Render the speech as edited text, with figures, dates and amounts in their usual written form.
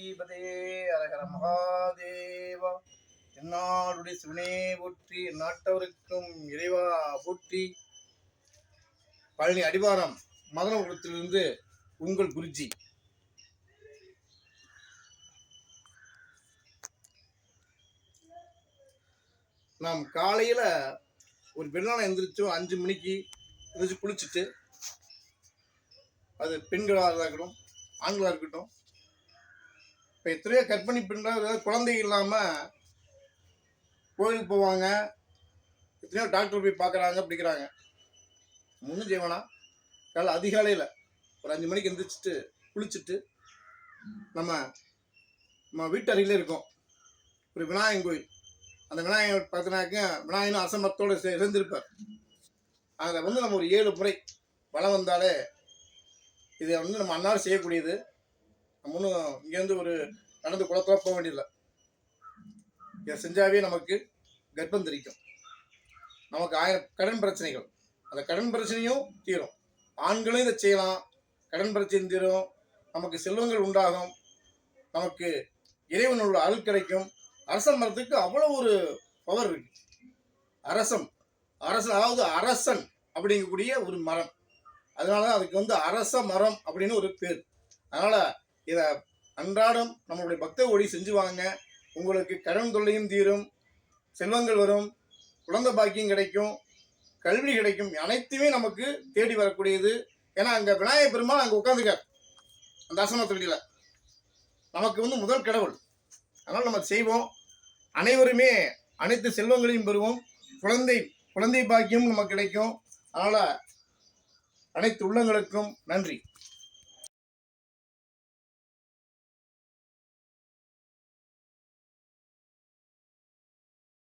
பார்வதீபதே அரகர மகாதேவா. என்னாடுடைய சிவனே போற்றி, நாட்டவருக்கும் இறைவா போற்றி. பழனி அடிவாரம் மதனபுரத்திலிருந்து உங்கள் குருஜி. நாம் காலையில் ஒரு பெண்ணான எந்திரிச்சோம் 5 மணிக்கு எந்திரிச்சு குளிச்சுட்டு, அது பெண்களாக இருக்கட்டும் ஆண்களாக இருக்கட்டும், இப்போ எத்தனையோ கர்ப்பிணி பெண்கள் குழந்தை இல்லாமல் கோயிலுக்கு போவாங்க, எத்தனையோ டாக்டர் போய் பார்க்குறாங்க பிடிக்கிறாங்க. முன்னும் செய்வானா அதிகாலையில் ஒரு 5 மணிக்கு எந்திரிச்சிட்டு குளிச்சுட்டு நம்ம வீட்டு அருகிலே இருக்கோம் ஒரு விநாயகன் கோயில். அந்த விநாயகர் பார்த்தீங்கன்னாக்க விநாயகனும் அசம்பத்தோடு இருந்திருப்பார். அதில் நம்ம ஒரு 7 முறை வளம் வந்தாலே இதை நம்ம அன்னாரும் செய்யக்கூடியது. நம்ம ஒன்றும் இங்கேருந்து ஒரு நடந்து குளத்தோட போக வேண்டியதில்லை. இதை செஞ்சாவே நமக்கு கர்ப்பம் தெரிக்கும். நமக்கு 1000 கடன் பிரச்சனைகள், அந்த கடன் பிரச்சனையும் தீரும். ஆண்களும் இதை செய்யலாம், கடன் பிரச்சனை தீரும், நமக்கு செல்வங்கள் உண்டாகும், நமக்கு இறைவன் உள்ள அருள் கிடைக்கும். அரச மரத்துக்கு அவ்வளோ ஒரு பவர் இருக்கு. அரசன் அதாவது அரசன் அப்படிங்கக்கூடிய ஒரு மரம், அதனால தான் அதுக்கு அரச மரம் அப்படின்னு ஒரு பேர். அதனால இதை அன்றாடம் நம்மளுடைய பக்த ஓடி செஞ்சு வாங்க. உங்களுக்கு கடன் தொல்லையும் தீரும், செல்வங்கள் வரும், குழந்தை பாக்கியம் கிடைக்கும், கல்வி கிடைக்கும், அனைத்துமே நமக்கு தேடி வரக்கூடியது. ஏன்னா அங்கே விநாயகர் பெருமாள் அங்கே உட்காந்துக்கார் அந்த ஆசனத்தடியில், நமக்கு முதல் கடவுள். அதனால் நம்ம செய்வோம். அனைவருமே அனைத்து செல்வங்களையும் பெறுவோம், குழந்தை பாக்கியம் நமக்கு கிடைக்கும். அதனால் அனைத்து உள்ளங்களுக்கும் நன்றி.